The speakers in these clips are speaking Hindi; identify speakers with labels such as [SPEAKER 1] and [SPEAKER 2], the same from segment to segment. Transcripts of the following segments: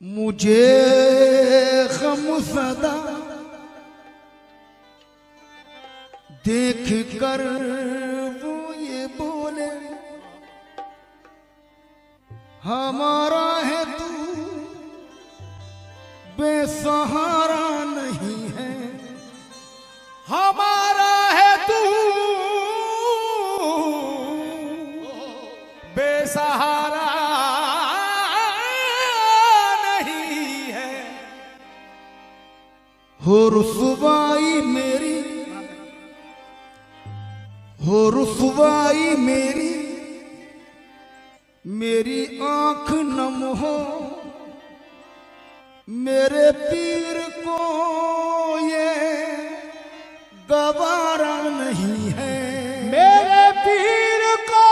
[SPEAKER 1] मुझे गम सदा देख कर वो ये बोले, हमारा है तू बेसहारा नहीं है,
[SPEAKER 2] हमारा है तू बेसहारा नहीं है।
[SPEAKER 1] हो रुसवाई मेरी, हो रुसवाई मेरी, मेरी आंख नम हो, मेरे पीर को ये गवारा नहीं है,
[SPEAKER 2] मेरे पीर को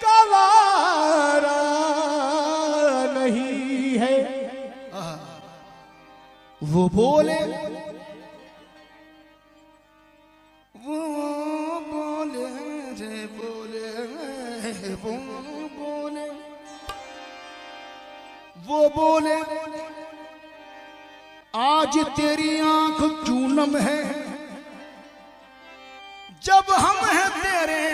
[SPEAKER 2] गवारा नहीं है।
[SPEAKER 1] वो बोले, वो बोले रे बोले, वो बोले, वो बोले आज तेरी आंख क्यों नम है, जब हम हैं तेरे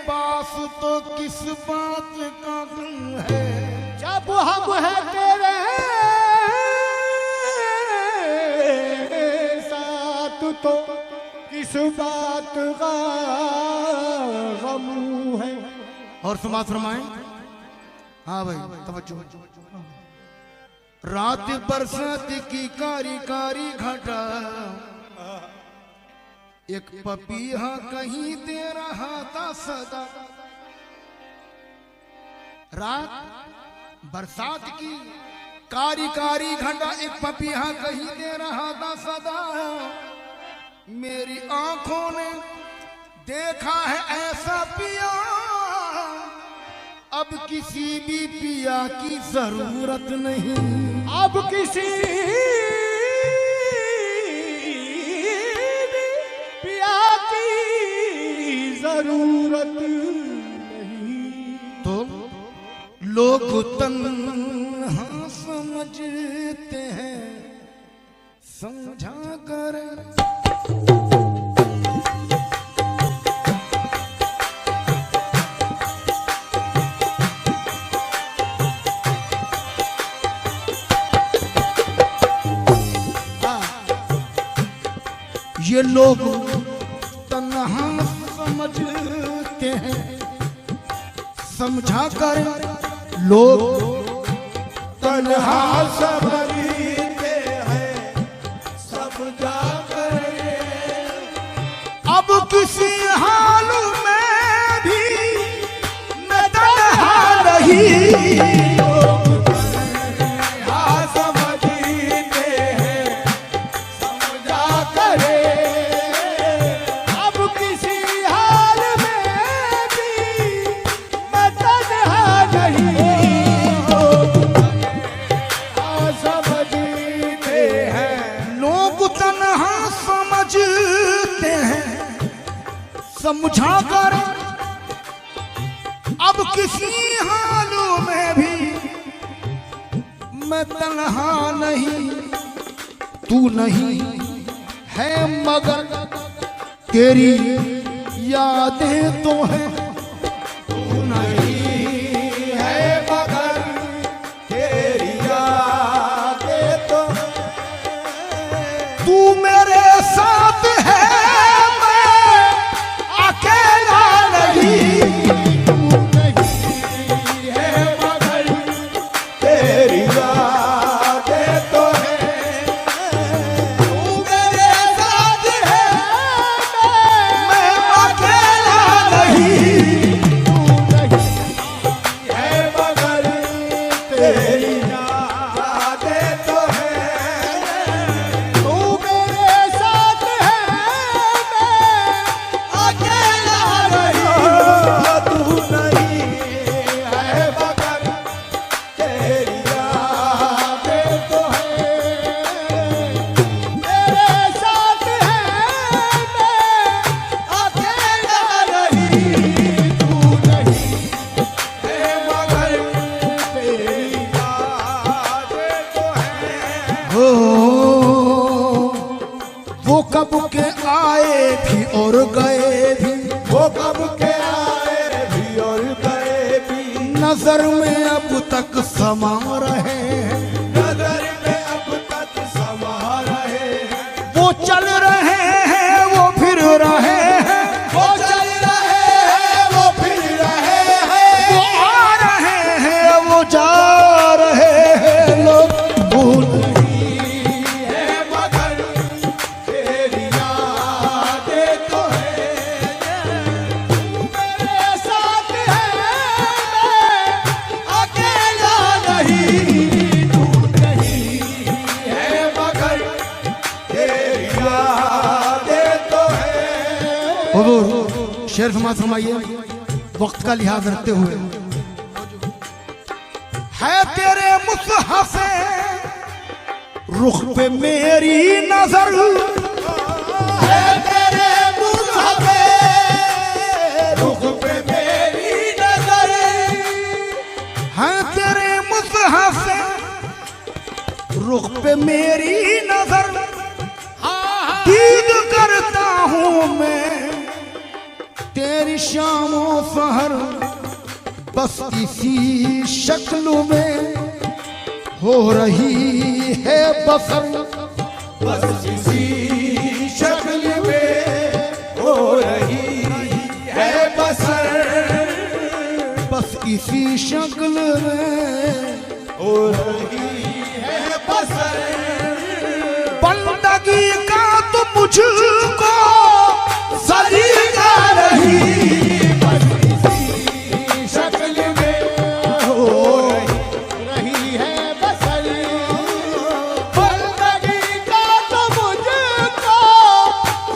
[SPEAKER 1] पास तो किस बात का गम है,
[SPEAKER 2] जब हम हैं तेरे साथ तो किस बात का गम है।
[SPEAKER 1] और समाज फरमाएं। हाँ भाई तवज्जो। रात बरसात की कारी कारी घटा, एक पपीहा कहीं दे रहा था सदा। रात बरसात की कारी कारी घटा, एक पपीहा कहीं दे रहा था सदा। मेरी आंखों ने देखा है ऐसा पिया, अब किसी भी पिया की जरूरत नहीं,
[SPEAKER 2] अब किसी भी पिया की जरूरत नहीं।
[SPEAKER 1] तो लोग तन्हा समझते हैं, समझा कर ये लोग तन्हा समझते हैं, समझा कर लोग
[SPEAKER 2] तन्हा समझते हैं, समझा कर
[SPEAKER 1] अब किसी हाल में भी मैं तन्हा नहीं। समझा कर अब किसी हालों में भी मैं तन्हा नहीं। तू नहीं है मगर तेरी यादें तो है, तू नहीं है मगर तेरी यादें तो है। तू मेरे साथ है हो वो कब के आए भी और गए भी,
[SPEAKER 2] वो कब के आए भी और गए भी,
[SPEAKER 1] नजर में अब तक समा रहे हैं,
[SPEAKER 2] नजर में अब तक समा रहे हैं।
[SPEAKER 1] वो चल रहे हैं वो फिर रहे हैं,
[SPEAKER 2] वो चल रहे हैं वो फिर रहे हैं,
[SPEAKER 1] वो आ रहे हैं वो जा रहे हैं, लोग भूल
[SPEAKER 2] है मगर तेरी यादें तो है, तू मेरे साथ है मैं अकेला नहीं, तू नहीं है मगर तेरी यादें तो है।
[SPEAKER 1] हुजूर शेर फरमाइए वक्त का लिहाज रखते हुए, है तेरे मुसहफ रुख पे मेरी नजर,
[SPEAKER 2] है तेरे मुसहफ रुख पे मेरी नजर,
[SPEAKER 1] है तेरे मुसहफ रुख पे मेरी नजर, दीद करता हूँ मैं तेरी शामो सहर, बस इसी शक्ल में हो रही है बसर,
[SPEAKER 2] बस इसी शक्ल में हो रही है बसर,
[SPEAKER 1] बस इसी शक्ल में
[SPEAKER 2] हो रही है बसर,
[SPEAKER 1] बंदगी का तो मुझको
[SPEAKER 2] सलीका नहीं, बस इसी शक्ल में हो रही है बसर, बंदगी का तो मुझको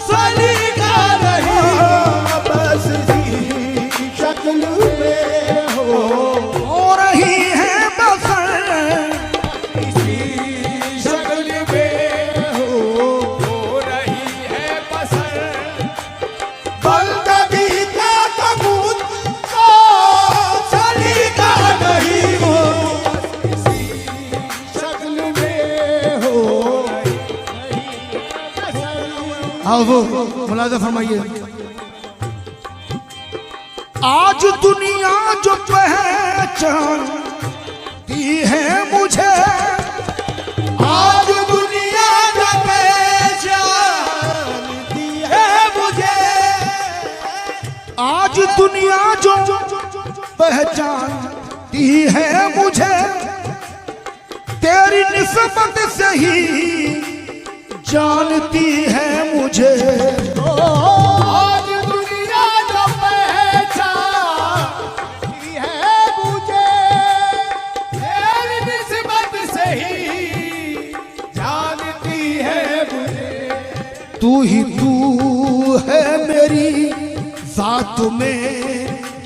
[SPEAKER 2] सलीका नहीं, बस इसी शक्ल में
[SPEAKER 1] हो रही है बसर,
[SPEAKER 2] इसी शक्ल में हो रही है बसर, बंदगी का तो मुझको सलीका नहीं, इसी शक्ल में हो रही है बसर।
[SPEAKER 1] हाँ वो मुलाजा फरमाइए, आज दुनिया जो पहचानती है मुझे,
[SPEAKER 2] आज दुनिया जो पहचानती है मुझे,
[SPEAKER 1] आज दुनिया जो पहचानती है मुझे, तेरी निस्बत से ही जानती है मुझे,
[SPEAKER 2] आज दुनिया जो पहचानती है मुझे, तेरी निस्बत से ही जानती है मुझे,
[SPEAKER 1] तू ही तू है मेरी जात में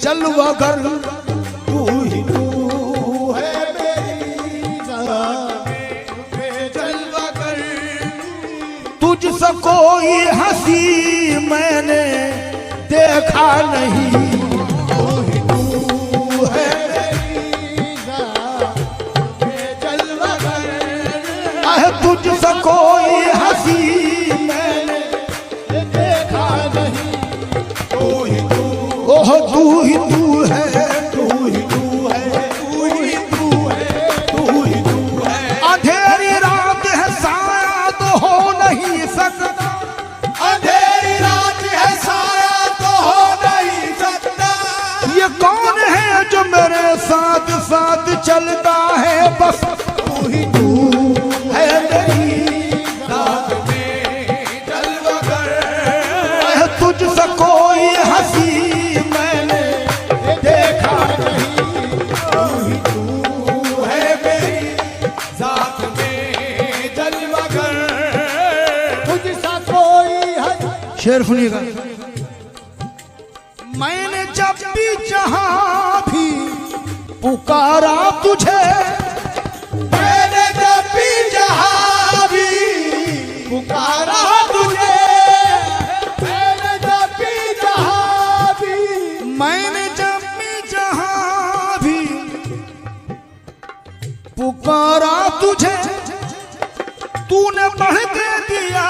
[SPEAKER 1] जलवागर,
[SPEAKER 2] तू ही तू है मेरी जात में जलवा कर,
[SPEAKER 1] तुझसे कोई हंसी मैंने देखा नहीं,
[SPEAKER 2] तू है मेरी जात में जलवा कर,
[SPEAKER 1] तुझसे कोई हंसी मैंने
[SPEAKER 2] देखा नहीं, तू ही तू,
[SPEAKER 1] ओह तू ही तू है,
[SPEAKER 2] तू ही तू है, तू ही तू है, तू ही तू है,
[SPEAKER 1] अंधेरी रात है साया तो हो नहीं सकता,
[SPEAKER 2] अंधेरी रात है साया तो हो नहीं सकता,
[SPEAKER 1] ये कौन है जो मेरे साथ साथ चलता है, बस
[SPEAKER 2] तू ही तू
[SPEAKER 1] है मेरी
[SPEAKER 2] रात में जलवा कर,
[SPEAKER 1] तुझसे कोई हंसी मैंने देखा
[SPEAKER 2] नहीं, तू ही तू है मेरी जात में जलवा कर, तुझसा कोई हद।
[SPEAKER 1] शेर सुनिएगा, मैंने जब भी जहां भी पुकारा तुझे,
[SPEAKER 2] मैंने जब भी जहां भी पुकारा तुझे, मैंने जब भी जहां भी,
[SPEAKER 1] मैंने जब भी जहां भी पुकारा तुझे, तूने बढ़ के दिया